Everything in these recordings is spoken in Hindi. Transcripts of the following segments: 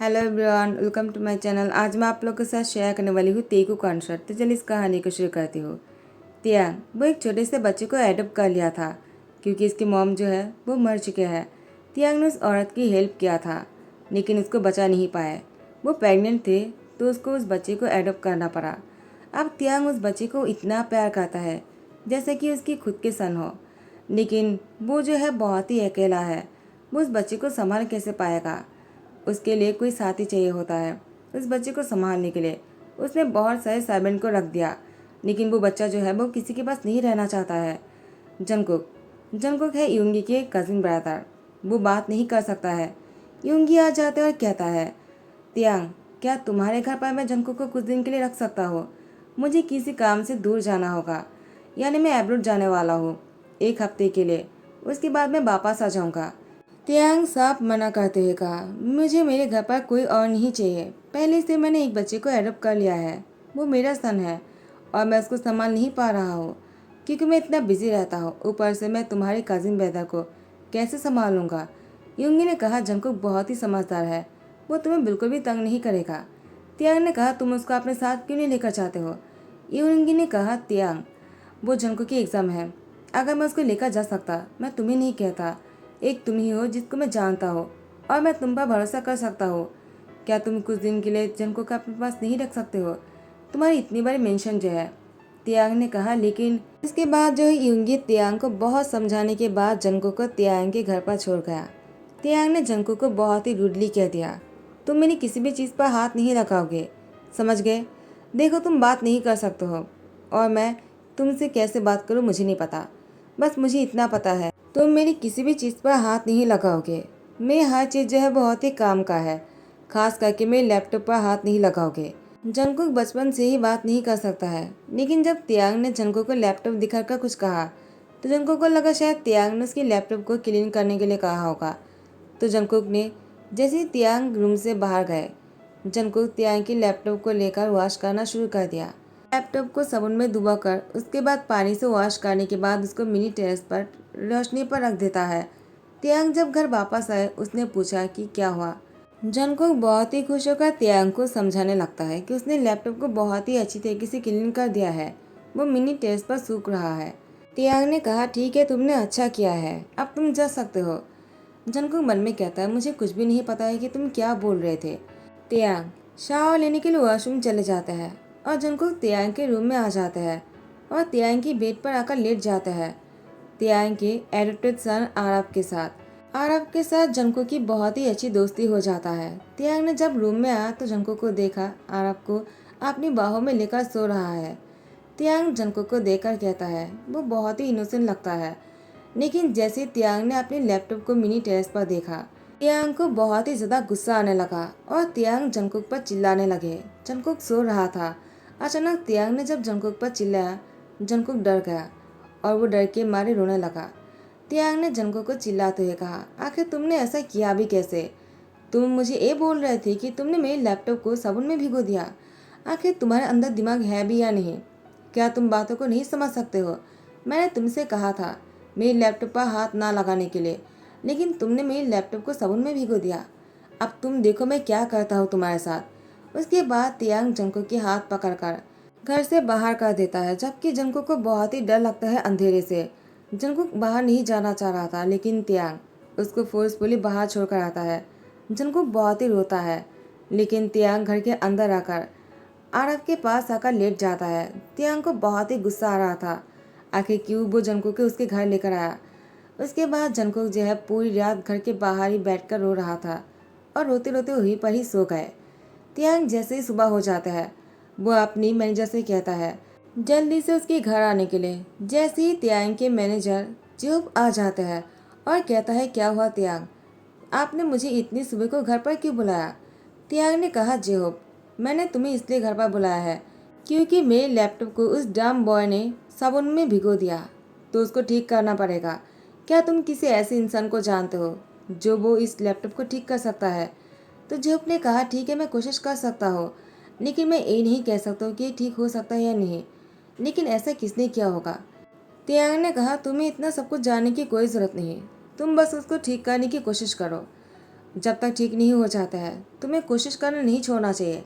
Hello everyone, welcome to my channel. आज मैं आप लोग के साथ शेयर करने वाली हूँ तेगू कॉन्सर्ट। तो चलिए इस कहानी को शुरू करती हूँ। तियांग वो एक छोटे से बच्चे को एडॉप्ट कर लिया था क्योंकि इसकी मॉम जो है वो मर चुके हैं। तियांग ने उस औरत की हेल्प किया था लेकिन उसको बचा नहीं पाए। वो प्रेग्नेंट थे तो उसको उस बच्चे को एडॉप्ट करना पड़ा। अब तियांग उस बच्चे को इतना प्यार करता है जैसे कि उसकी खुद के सन हो, लेकिन वो जो है बहुत ही अकेला है। वो उस बच्चे को संभाल कैसे पाएगा? उसके लिए कोई साथी चाहिए होता है उस बच्चे को संभालने के लिए। उसने बहुत सारे सर्वेंट को रख दिया लेकिन वो बच्चा जो है वो किसी के पास नहीं रहना चाहता है। जंगकुक जंगकुक है यूंगी के कजिन ब्रदर। वो बात नहीं कर सकता है। यूंगी आ जाता है और कहता है, तियांग क्या तुम्हारे घर पर मैं जंगकुक को कुछ दिन के लिए रख सकता हूँ? मुझे किसी काम से दूर जाना होगा, यानी मैं एब्रोड जाने वाला हूँ 1 हफ्ते के लिए। उसके बाद मैं वापस आ जाऊँगा। तियांग साफ मना करते हुए कहा, मुझे मेरे घर पर कोई और नहीं चाहिए। पहले से मैंने एक बच्चे को एडॉप्ट कर लिया है। वो मेरा सन है और मैं उसको संभाल नहीं पा रहा हूँ क्योंकि मैं इतना बिजी रहता हूँ। ऊपर से मैं तुम्हारे कजिन ब्रदर को कैसे संभालूंगा? यूंगी ने कहा, जंगकुक बहुत ही समझदार है, वो तुम्हें बिल्कुल भी तंग नहीं करेगा। तियांग ने कहा, तुम उसको अपने साथ क्यों नहीं लेकर चाहते हो? यूंगी ने कहा, तियांग वो जंगकुक की एग्ज़ाम है। अगर मैं उसको लेकर जा सकता मैं तुम्हें नहीं कहता। एक तुम ही हो जिसको मैं जानता हूँ और मैं तुम पर भरोसा कर सकता हूँ। क्या तुम कुछ दिन के लिए जंगकुक को अपने पास नहीं रख सकते हो? तुम्हारी इतनी बड़ी मेंशन जो है। तियांग ने कहा, लेकिन इसके बाद जो है यूंगी तियांग को बहुत समझाने के बाद जंगकुक को तियांग के घर पर छोड़ गया। तियांग ने जंगकुक को बहुत ही रूडली कह दिया, तुम मेरी किसी भी चीज़ पर हाथ नहीं लगाओगे, समझ गए? देखो तुम बात नहीं कर सकते हो और मैं तुमसे कैसे बात करूं मुझे नहीं पता। बस मुझे इतना पता है, तुम मेरी किसी भी चीज़ पर हाथ नहीं लगाओगे। मेरी हर चीज़ जो है बहुत ही काम का है, खास करके मेरे लैपटॉप पर हाथ नहीं लगाओगे। जंगकुक बचपन से ही बात नहीं कर सकता है, लेकिन जब तियांग ने जंगकुक को लैपटॉप दिखाकर कुछ कहा तो जंगकुक को लगा शायद तियांग ने उसके लैपटॉप को क्लीन करने के लिए कहा होगा। तो जंगकुक ने जैसे ही तियांग रूम से बाहर गए, जंगकुक तियांग के लैपटॉप को लेकर वॉश करना शुरू कर दिया। लैपटॉप को साबुन में डुबाकर उसके बाद पानी से वॉश करने के बाद उसको मिनी टेरेस पर रोशनी पर रख देता है। तियांग जब घर वापस आए उसने पूछा कि क्या हुआ। जंगकुक बहुत ही खुश होकर तियांग को समझाने लगता है कि उसने लैपटॉप को बहुत ही अच्छी तरीके से क्लीन कर दिया है, वो मिनी टेरेस पर सूख रहा है। तियांग ने कहा, ठीक है तुमने अच्छा किया है, अब तुम जा सकते हो। जंगकुक मन में कहता है, मुझे कुछ भी नहीं पता है कि तुम क्या बोल रहे थे। तियांग शावर लेने के लिए वॉशरूम चले जाता है और जंगकुक तियांग के रूम में आ जाता है और तियांग की बेड पर आकर लेट जाता है। तियांग के एडॉप्टेड सन आरब के साथ जंगकुक की बहुत ही अच्छी दोस्ती हो जाता है। तियांग ने जब रूम में आया तो जंगकुक को देखा आरब को अपनी बाहों में लेकर सो रहा है। तियांग जंगकुक को देखकर कहता है, वो बहुत ही इनोसेंट लगता है। लेकिन जैसे तियांग ने अपने लैपटॉप को मिनी टेरेस पर देखा, तियांग को बहुत ही ज्यादा गुस्सा आने लगा और तियांग जंगकुक पर चिल्लाने लगे। जंगकुक सो रहा था। अचानक तियांग ने जब जंगकुक पर चिल्लाया, जंगकुक डर गया और वो डर के मारे रोने लगा। तियांग ने जंगकुक को चिल्लाते हुए कहा, आखिर तुमने ऐसा किया भी कैसे? तुम मुझे ये बोल रहे थे कि तुमने मेरे लैपटॉप को साबुन में भिगो दिया। आखिर तुम्हारे अंदर दिमाग है भी या नहीं? क्या तुम बातों को नहीं समझ सकते हो? मैंने तुमसे कहा था मेरे लैपटॉप पर हाथ ना लगाने के लिए, लेकिन तुमने मेरे लैपटॉप को साबुन में भिगो दिया। अब तुम देखो मैं क्या करता हूँ तुम्हारे साथ। उसके बाद तियांग जंगकुक के हाथ पकड़कर घर से बाहर कर देता है, जबकि जंगकुक को बहुत ही डर लगता है अंधेरे से। जंगकुक बाहर नहीं जाना चाह रहा था लेकिन तियांग उसको फोर्सफुली बाहर छोड़कर आता है। जंगकुक बहुत ही रोता है लेकिन तियांग घर के अंदर आकर आरव के पास आकर लेट जाता है। तियांग को बहुत ही गुस्सा आ रहा था, आखिर क्यों वो जंगकुक को उसके घर लेकर आया। उसके बाद जंगकुक जो है पूरी रात घर के बाहर ही बैठकर रो रहा था और रोते रोते वहीं पर ही सो गए। तियांग जैसे ही सुबह हो जाता है वो अपनी मैनेजर से कहता है जल्दी से उसके घर आने के लिए। जैसे ही तियांग के मैनेजर जोब आ जाता है और कहता है, क्या हुआ तियांग, आपने मुझे इतनी सुबह को घर पर क्यों बुलाया? तियांग ने कहा, जेहोब मैंने तुम्हें इसलिए घर पर बुलाया है क्योंकि मेरे लैपटॉप को उस डम बॉय ने साबुन में भिगो दिया, तो उसको ठीक करना पड़ेगा। क्या तुम किसी ऐसे इंसान को जानते हो जो वो इस लैपटॉप को ठीक कर सकता है? तो जेहोब ने कहा, ठीक है मैं कोशिश कर सकता हूँ, लेकिन मैं ये नहीं कह सकता हूँ कि ठीक हो सकता है या नहीं। लेकिन ऐसा किसने किया होगा? तियांग ने कहा, तुम्हें इतना सब कुछ जानने की कोई ज़रूरत नहीं, तुम बस उसको ठीक करने की कोशिश करो। जब तक ठीक नहीं हो जाता है तुम्हें कोशिश करना नहीं छोड़ना चाहिए।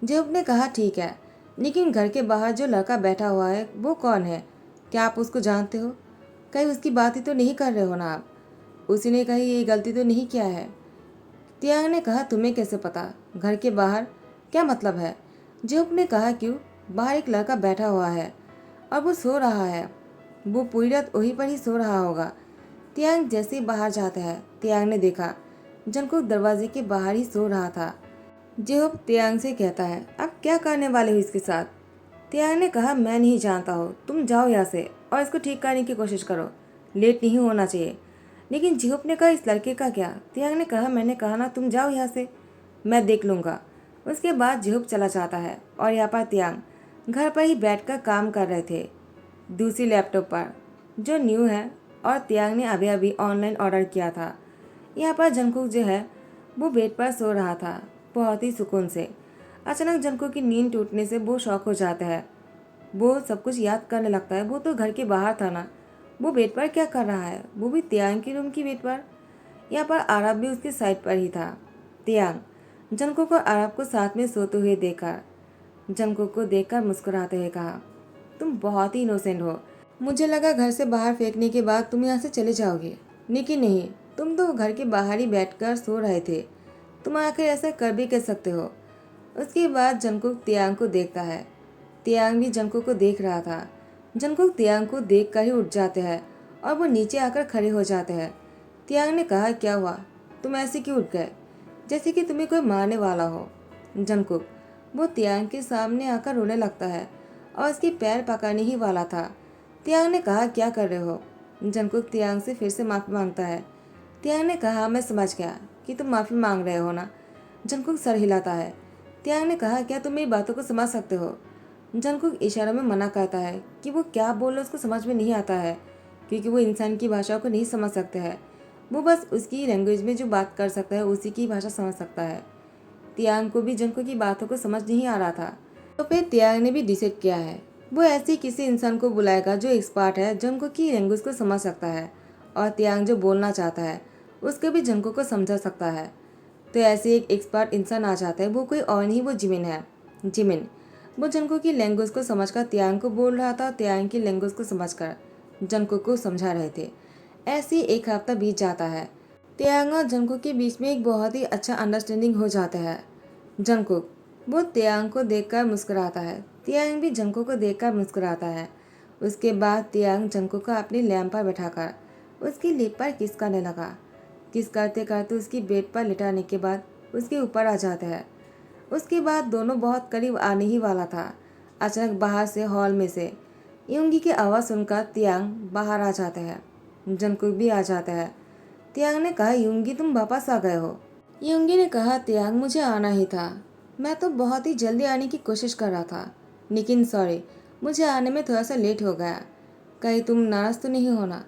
जेहूब ने कहा ठीक है, लेकिन घर के बाहर जो लड़का बैठा हुआ है वो कौन है? क्या आप उसको जानते हो? कहीं उसकी बात ही तो नहीं कर रहे हो ना आप? उसी ने कही ये गलती तो नहीं किया है। तियांग ने कहा तुम्हें कैसे पता? घर के बाहर क्या मतलब है? जेहूब ने कहा क्यों? बाहर एक लड़का बैठा हुआ है और वो सो रहा है। वो पूरी रात वहीं पर ही सो रहा होगा। तियांग जैसे ही बाहर जाता है तियांग ने देखा जंगकुक दरवाजे के बाहर ही सो रहा था। जेहूब तियांग से कहता है आप क्या करने वाले हो इसके साथ? तियांग ने कहा मैं नहीं जानता हूँ, तुम जाओ यहाँ से और इसको ठीक करने की कोशिश करो, लेट नहीं होना चाहिए। लेकिन जेहूब ने कहा इस लड़के का क्या? तियांग ने कहा मैंने कहा ना तुम जाओ यहाँ से, मैं देख लूँगा। उसके बाद जेहूब चला जाता है और यहाँ पर तियांग घर पर ही बैठकर काम कर रहे थे दूसरी लैपटॉप पर जो न्यू है और तियांग ने अभी अभी ऑनलाइन ऑर्डर किया था। यहाँ पर जंगकुक जो है वो बेड पर सो रहा था बहुत ही सुकून से। अचानक जंगकुक की नींद टूटने से वो शॉक हो जाता है। वो सब कुछ याद करने लगता है, वो तो घर के बाहर था ना, वो बेड पर क्या कर रहा है, वो भी तियांग के रूम की बेड पर। यहाँ पर आरब भी उसके साइड पर ही था। तियांग जंगकुक और आरब को साथ में सोते हुए देखा। जंगकुक को देखकर मुस्कुराते हुए कहा तुम बहुत ही इनोसेंट हो। मुझे लगा घर से बाहर फेंकने के बाद तुम यहाँ से चले जाओगे, लेकिन नहीं, तुम तो घर के बाहर ही बैठकर सो रहे थे। तुम आखिर ऐसा कर भी कर सकते हो। उसके बाद जंगकुक तियांग को देखता है। तियांग भी जंगकुक को देख रहा था। जंगकुक तियांग को देख कर ही उठ जाते हैं और वो नीचे आकर खड़े हो जाते हैं। तियांग ने कहा क्या हुआ, तुम ऐसे क्यों उठ गए, जैसे कि तुम्हें कोई मारने वाला हो? जंगकुक वो तियांग के सामने आकर रोने लगता है और उसके पैर पकड़ने ही वाला था। तियांग ने कहा क्या कर रहे हो? जंगकुक तियांग से फिर से माफ़ी मांगता है। तियांग ने कहा मैं समझ गया कि तुम माफ़ी मांग रहे हो ना। जंगकुक सर हिलाता है। तियांग ने कहा क्या तुम मेरी बातों को समझ सकते हो? जंगकुक इशारों में मना करता है कि वो क्या बोल रहे उसको समझ में नहीं आता है, क्योंकि वो इंसान की भाषा को नहीं समझ सकते हैं। वो बस उसकी लैंग्वेज में जो बात कर सकता है उसी की भाषा समझ सकता है। तियांग को भी जंगकुक की बातों को समझ नहीं आ रहा था। तो फिर तियांग ने भी डिसाइड किया है वो ऐसे किसी इंसान को बुलाएगा जो एक्सपर्ट है, जंगकुक की लैंग्वेज को समझ सकता है और तियांग जो बोलना चाहता है उसको भी जंगकुक को समझा सकता है। तो ऐसे एक एक्सपर्ट इंसान आ जाता है, वो कोई और नहीं, वो जिमिन है। जिमिन वो जंगकुक की लैंग्वेज को समझकर तियांग को बोल रहा था, तियांग की लैंग्वेज को समझकर जंगकुक को समझा रहे थे। ऐसे ही एक हफ्ता बीत जाता है। तियांग और जंगकुक के बीच में एक बहुत ही अच्छा अंडरस्टैंडिंग हो जाता है। जंगकुक वो तियांग को देखकर मुस्कुराता है, तियांग भी जंगकुक को देखकर मुस्कुराता है। उसके बाद तियांग जंगकुक को अपनी लैंप पर बैठाकर उसकी लिप पर किस करने लगा। किस करते करते उसकी बेड पर लिटाने के बाद उसके ऊपर आ जाता है। उसके बाद दोनों बहुत करीब आने ही वाला था। अचानक बाहर से हॉल में से योंगी की आवाज़ सुनकर तियांग बाहर आ जाता है। जंगकुक भी आ जाता है। तियांग ने कहा योंगी तुम वापस आ गए हो? योंगी ने कहा तियांग मुझे आना ही था, मैं तो बहुत ही जल्दी आने की कोशिश कर रहा था, लेकिन सॉरी मुझे आने में थोड़ा सा लेट हो गया। कहीं तुम नाराज़ तो नहीं होना?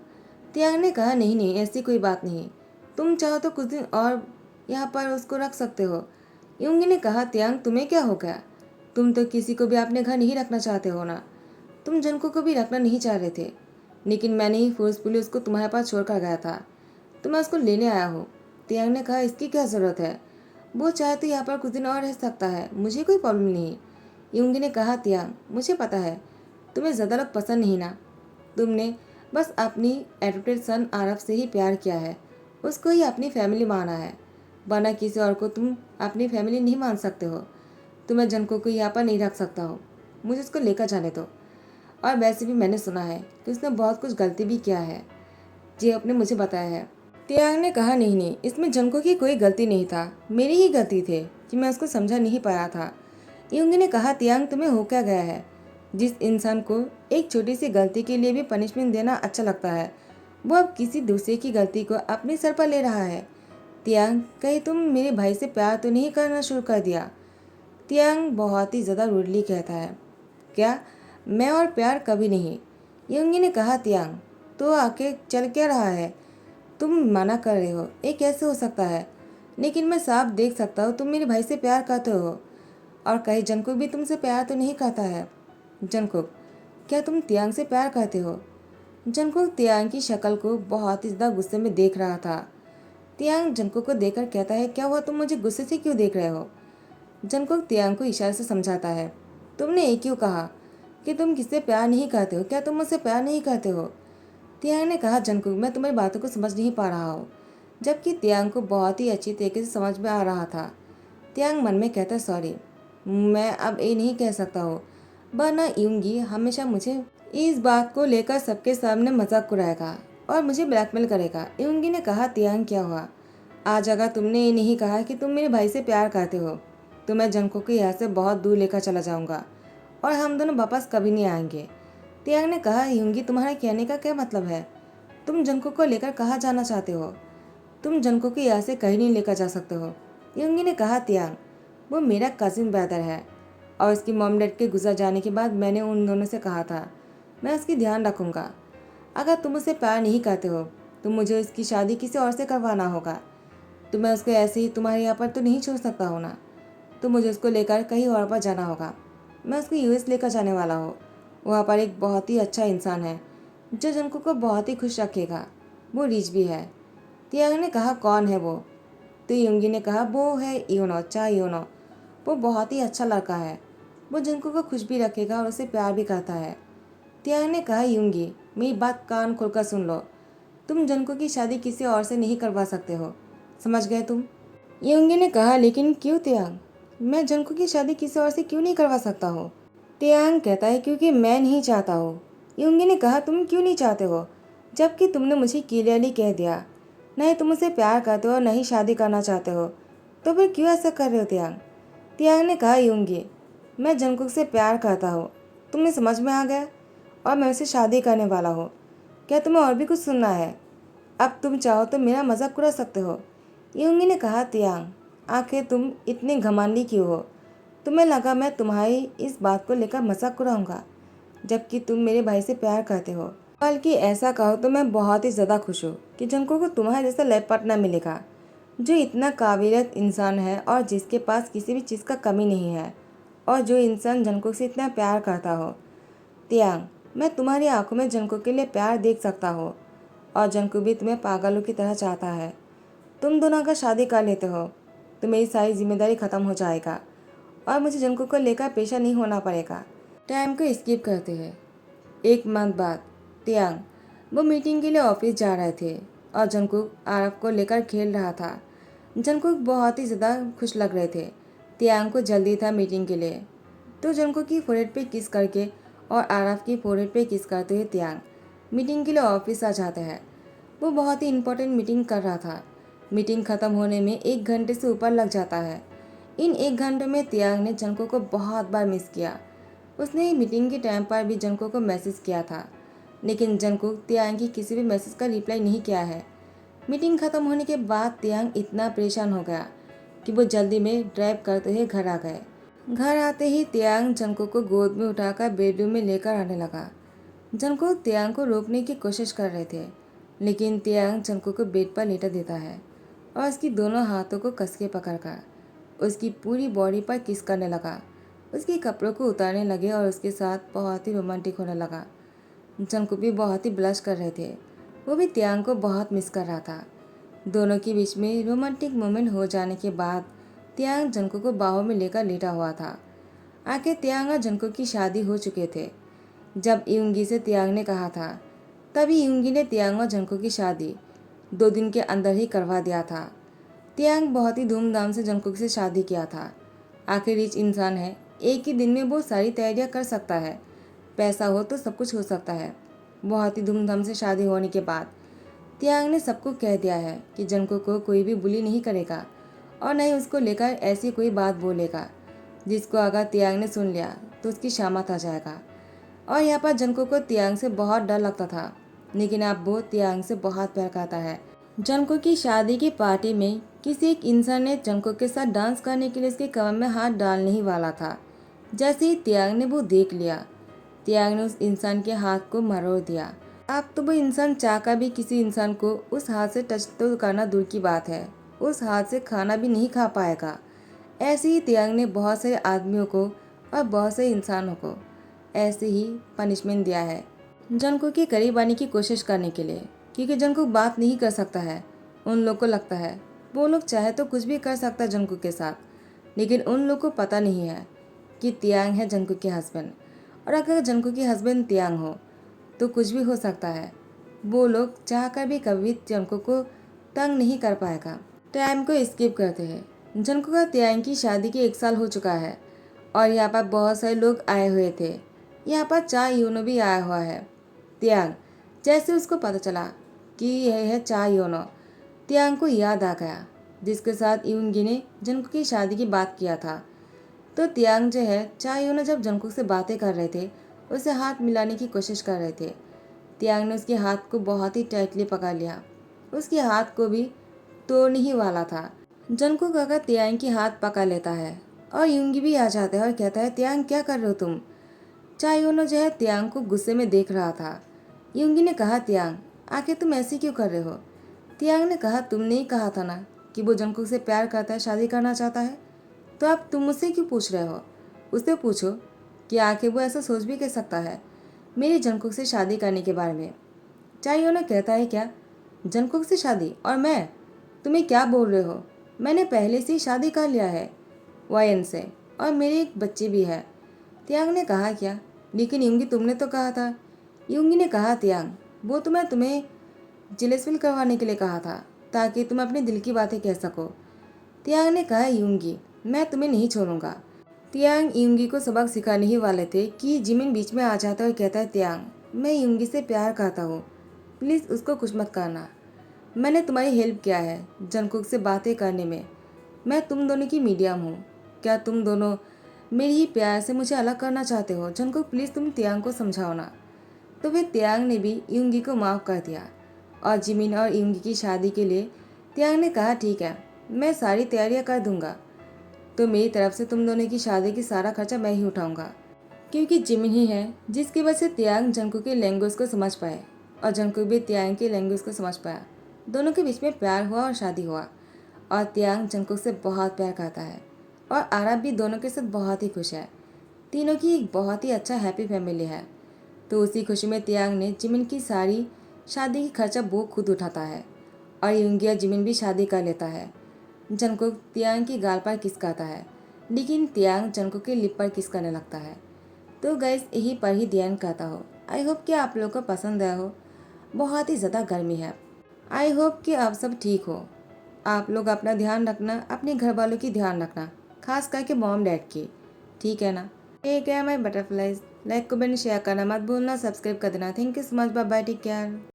तियांग ने कहा नहीं नहीं ऐसी कोई बात नहीं, तुम चाहो तो कुछ दिन और यहाँ पर उसको रख सकते हो। योंगी ने कहा तियांग तुम्हें क्या हो गया, तुम तो किसी को भी अपने घर नहीं रखना चाहते हो ना? तुम जंको को भी रखना नहीं चाह रहे थे, लेकिन मैंने ही फोर्सफुली उसको तुम्हारे पास छोड़ कर गया था, तो मैं उसको लेने आया हूँ। तियांग ने कहा इसकी क्या ज़रूरत है, वो चाहे तो यहाँ पर कुछ दिन और रह सकता है, मुझे कोई प्रॉब्लम नहीं। योंगी ने कहा तियांग मुझे पता है तुम्हें ज़्यादा लोग पसंद नहीं ना, तुमने बस अपनी एडॉप्टेड सन आरव से ही प्यार किया है, उसको ही अपनी फैमिली माना है, वरना किसी और को तुम अपनी फैमिली नहीं मान सकते हो। तो मैं जंको को यहाँ पर नहीं रख सकता हूँ, मुझे उसको लेकर जाने दो। और वैसे भी मैंने सुना है कि उसने बहुत कुछ गलती भी किया है, जी आपने मुझे बताया है। तियांग ने कहा नहीं नहीं इसमें जंको की कोई गलती नहीं था, मेरी ही गलती थी कि मैं उसको समझा नहीं पाया था। योंगी ने कहा तियांग तुम्हें हो क्या गया है, जिस इंसान को एक छोटी सी गलती के लिए भी पनिशमेंट देना अच्छा लगता है, वो अब किसी दूसरे की गलती को अपने सर पर ले रहा है। तियांग कहीं तुम मेरे भाई से प्यार तो नहीं करना शुरू कर दिया? तियांग बहुत ही ज़्यादा रूडली कहता है क्या, मैं और प्यार कभी नहीं। योंगी ने कहा तियांग तो आके चल क्या रहा है, तुम मना कर रहे हो, ये कैसे हो सकता है? लेकिन मैं साफ देख सकता हूँ तुम मेरे भाई से प्यार करते हो, और कहीं जंकुक भी तुमसे प्यार तो नहीं करता है। जंकुक क्या तुम तियांग से प्यार करते हो? जंकुक तियांग की शक्ल को बहुत ही ज़्यादा गुस्से में देख रहा था। तियांग जंगकुक को देखकर कहता है, क्या हुआ, तुम मुझे गुस्से से क्यों देख रहे हो? जंगकुक तियांग को इशारे से समझाता है, तुमने ये क्यों कहा कि तुम किससे प्यार नहीं करते हो? क्या तुम मुझसे प्यार नहीं करते हो? तियांग ने कहा, जंगकुक मैं तुम्हारी बातों को समझ नहीं पा रहा हूँ। जबकि तियांग को बहुत ही अच्छी तरीके से समझ में आ रहा था। तियांग मन में कहता, सॉरी, मैं अब ये नहीं कह सकता हूँ, वरना यूंगी हमेशा मुझे इस बात को लेकर सबके सामने मजाक उड़ाएगा और मुझे ब्लैकमेल करेगा। यूंगी ने कहा, तियांग क्या हुआ? आज अगर तुमने ये नहीं कहा कि तुम मेरे भाई से प्यार करते हो तो मैं जंगकुक को यहाँ से बहुत दूर लेकर चला जाऊंगा और हम दोनों वापस कभी नहीं आएंगे। तियांग ने कहा, यूंगी तुम्हारे कहने का क्या मतलब है? तुम जंगकुक को लेकर कहाँ जाना चाहते हो? तुम जंगकुक को यहाँ से कहीं नहीं लेकर जा सकते हो। यूंगी ने कहा, तियांग वो मेरा कजिन ब्रदर है और उसकी मॉम डैड के गुजर जाने के बाद मैंने उन दोनों से कहा था मैं उसकी ध्यान रखूंगा। अगर तुम उससे प्यार नहीं करते हो तो मुझे उसकी शादी किसी और से करवाना होगा। तो मैं उसको ऐसे ही तुम्हारे यहाँ पर तो नहीं छोड़ सकता हूँ ना, तो मुझे उसको लेकर कहीं और पर जाना होगा। मैं उसको यूएस लेकर जाने वाला हूँ। वहाँ पर एक बहुत ही अच्छा इंसान है जो जंगकुक को बहुत ही खुश रखेगा। वो रिच भी है। तियांग ने कहा, कौन है वो? तो यूंगी ने कहा, वो है यूनो, चा यूनो। वो बहुत ही अच्छा लड़का है। वो जंगकुक को खुश भी रखेगा और उसे प्यार भी करता है। तियांग ने कहा, यूंगी मेरी बात कान खोलकर सुन लो, तुम जंगकुक की शादी किसी और से नहीं करवा सकते हो, समझ गए तुम? यूंगी ने कहा, लेकिन क्यों तियांग, मैं जंगकुक की शादी किसी और से क्यों नहीं करवा सकता हूँ? तियांग कहता है, क्योंकि मैं नहीं चाहता हूँ। यूंगी ने कहा, तुम क्यों नहीं चाहते हो, जबकि तुमने मुझे क्लियरली कह दिया नहीं तुम उसे प्यार करते हो और नहीं शादी करना चाहते हो, तो फिर क्यों ऐसा कर रहे हो तियांग? तियांग ने कहा, यूंगी मैं जंगकुक से प्यार करता हूँ, तुम्हें समझ में आ गया, और मैं उससे शादी करने वाला हूँ। क्या तुम्हें और भी कुछ सुनना है? अब तुम चाहो तो मेरा मजाक उड़ा सकते हो। यूंगी ने कहा, तियांग आखिर तुम इतने घमंडी क्यों हो? तुम्हें लगा मैं तुम्हारी इस बात को लेकर मजाक उड़ाऊंगा, जबकि तुम मेरे भाई से प्यार करते हो। बल्कि ऐसा कहो तो मैं बहुत ही ज़्यादा खुश हूँ कि जंगकुक को तुम्हारे जैसा लाइफ पार्टनर मिलेगा जो इतना काबिलियत इंसान है और जिसके पास किसी भी चीज़ का कमी नहीं है, और जो इंसान जंगकुक से इतना प्यार करता हो। तियांग मैं तुम्हारी आंखों में जंगकुक के लिए प्यार देख सकता हूँ और जंगकुक भी तुम्हें पागलों की तरह चाहता है। तुम दोनों अगर शादी कर लेते हो तो मेरी सारी जिम्मेदारी ख़त्म हो जाएगा और मुझे जंगकुक को लेकर पेशा नहीं होना पड़ेगा। टाइम को स्किप करते हैं। एक मंथ बाद तियांग वो मीटिंग के लिए ऑफिस जा रहे थे और जंगकुक आरफ को लेकर खेल रहा था। जंगकुक बहुत ही ज़्यादा खुश लग रहे थे। तियांग को जल्दी था मीटिंग के लिए, तो जंगकुक की फोrehead पे किस करके और आरफ की फोrehead पे किस करते हुए तियांग मीटिंग के लिए ऑफिस आ जाता है। वो बहुत ही इम्पोर्टेंट मीटिंग कर रहा था। मीटिंग ख़त्म होने में 1 घंटे से ऊपर लग जाता है। इन 1 घंटे में तियांग ने जंगकुक को बहुत बार मिस किया। उसने मीटिंग के टाइम पर भी जंगकुक को मैसेज किया था, लेकिन जंगकुक तियांग की किसी भी मैसेज का रिप्लाई नहीं किया है। मीटिंग खत्म होने के बाद तियांग इतना परेशान हो गया कि वो जल्दी में ड्राइव करते हुए घर आ गए। घर आते ही तियांग जंगकुक को गोद में उठाकर बेडरूम में लेकर आने लगा। जंगकुक तियांग को रोकने की कोशिश कर रहे थे, लेकिन तियांग जंगकुक को बेड पर लेटा देता है और उसकी दोनों हाथों को कस के पकड़कर उसकी पूरी बॉडी पर किस करने लगा। उसके कपड़ों को उतारने लगे और उसके साथ बहुत ही रोमांटिक होने लगा। जंगकुक भी बहुत ही ब्लश कर रहे थे। वो भी तियांग को बहुत मिस कर रहा था। दोनों के बीच में रोमांटिक मोमेंट हो जाने के बाद तियांग जंगकुक को बाहों में लेकर लेटा हुआ था। आखिर तियांग और जंगकुक की शादी हो चुके थे। जब यूंगी से तियांग ने कहा था, तभी यूंगी ने तियांग और जंगकुक की शादी 2 दिन के अंदर ही करवा दिया था। तियांग बहुत ही धूमधाम से जंगकुक से शादी किया था। आखिर रिच इंसान है, एक ही दिन में वो सारी तैयारियां कर सकता है। पैसा हो तो सब कुछ हो सकता है। बहुत ही धूमधाम से शादी होने के बाद तियांग ने सबको कह दिया है कि जंगकुक को कोई भी बुली नहीं करेगा और न ही उसको लेकर ऐसी कोई बात बोलेगा जिसको अगर तियांग ने सुन लिया तो उसकी शामत आ जाएगा। और यहाँ पर जंगकुक को तियांग से बहुत डर लगता था, लेकिन अब वो तियांग से बहुत प्यार करता है। जंगकुक की शादी की पार्टी में किसी एक इंसान ने जंगकुक के साथ डांस करने के लिए उसके कमर में हाथ डालने ही वाला था। जैसे ही तियांग ने वो देख लिया, तियांग ने उस इंसान के हाथ को मरोड़ दिया। अब तो वो इंसान चाहकर भी किसी इंसान को उस हाथ से टच तो करना दूर की बात है, उस हाथ से खाना भी नहीं खा पाएगा। ऐसे ही तियांग ने बहुत सारे आदमियों को और बहुत से इंसानों को ऐसे ही पनिशमेंट दिया है जंगकुक के करीब आने की कोशिश करने के लिए, क्योंकि जंगकुक बात नहीं कर सकता है। उन लोग को लगता है वो लोग चाहे तो कुछ भी कर सकता जंकुक के साथ, लेकिन उन लोग को पता नहीं है कि तियांग है जंकुक के हस्बैंड। और अगर जंकुक के हस्बैंड तियांग हो तो कुछ भी हो सकता है। वो लोग चाहकर भी कभी जंकुक को तंग नहीं कर पाएगा। टाइम को स्किप करते हैं। जंकुक और तियांग की शादी के 1 साल हो चुका है और यहाँ पर बहुत सारे लोग आए हुए थे। यहाँ पर चा यूनो भी आया हुआ है। तियांग, जैसे उसको पता चला कि यह है चा यूनो, तियांग को याद आ गया जिसके साथ यूनगी ने जंकुक की शादी की बात किया था। तो तियांग जो है चा यूनो जब जंकुक से बातें कर रहे थे उसे हाथ मिलाने की कोशिश कर रहे थे। तियांग ने उसके हाथ को बहुत ही टाइटली पकड़ लिया, उसके हाथ को भी तोड़ने ही वाला था। जंकुक अगर तियांग की हाथ पकड़ लेता है और यूंगी भी आ जाता है और कहता है तियांग क्या कर रहे हो तुम। चायोनो जो है तियांग को गुस्से में देख रहा था। यूंगी ने कहा तियांग आखिर तुम ऐसे क्यों कर रहे हो। तियांग ने कहा तुमने ही कहा था ना कि वो जंकुक से प्यार करता है, शादी करना चाहता है, तो अब तुम मुझसे क्यों पूछ रहे हो। उससे पूछो कि आखिर वो ऐसा सोच भी कह सकता है मेरी जंकुक से शादी करने के बारे में। चायोनो कहता है क्या, जंकुक से शादी और मैं, तुम्हें क्या बोल रहे हो, मैंने पहले से ही शादी कर लिया है वायन से और मेरी एक बच्ची भी है। तियांग ने कहा क्या, लेकिन यूंगी तुमने तो कहा था। यूंगी ने कहा तियांग वो तो मैं तुम्हें जेलस करवाने के लिए कहा था ताकि तुम अपने दिल की बातें कह सको। तियांग ने कहा यूंगी मैं तुम्हें नहीं छोड़ूंगा। तियांग यूंगी को सबक सिखाने ही वाले थे कि जिमिन बीच में आ जाता है और कहता है तियांग मैं यूंगी से प्यार करता हूँ, प्लीज़ उसको कुछ मत करना। मैंने तुम्हारी हेल्प किया है जंकुक से बातें करने में, मैं तुम दोनों की मीडियम हूँ, क्या तुम दोनों मेरी ही प्यार से मुझे अलग करना चाहते हो। जंकुक प्लीज़ तुम तियांग को समझाओ ना। तो फिर तियांग ने भी यूंगी को माफ़ कर दिया और जिमिन और यूंगी की शादी के लिए तियांग ने कहा ठीक है मैं सारी तैयारियां कर दूंगा, तो मेरी तरफ से तुम दोनों की शादी की सारा खर्चा मैं ही उठाऊंगा। क्योंकि जिमिन ही है जिसकी वजह से तियांग जंकुक की लैंग्वेज को समझ पाए और जंकुक भी तियांग की लैंग्वेज को समझ पाया। दोनों के बीच में प्यार हुआ और शादी हुआ और तियांग जंकुक से बहुत प्यार करता है और आरब भी दोनों के साथ बहुत ही खुश है। तीनों की एक बहुत ही अच्छा हैप्पी फैमिली है। तो उसी खुशी में तियांग ने जिमिन की सारी शादी की खर्चा वो खुद उठाता है और यूंगी और जिमिन भी शादी कर लेता है। जंकुक तियांग की गाल पर किस करता है लेकिन तियांग जंकुक के लिप पर किस करने लगता है। तो गैस यही पर ही ध्यान करता हो। आई होप कि आप लोगों को पसंद आया हो। बहुत ही ज़्यादा गर्मी है। आई होप कि आप सब ठीक हो। आप लोग अपना ध्यान रखना, अपने घर वालों की ध्यान रखना, खास करके मॉम डैड की, ठीक है ना। एक है my butterflies, like comment share करना मत भूलना, सब्सक्राइब कर देना। Thank you so much, bye bye, take care.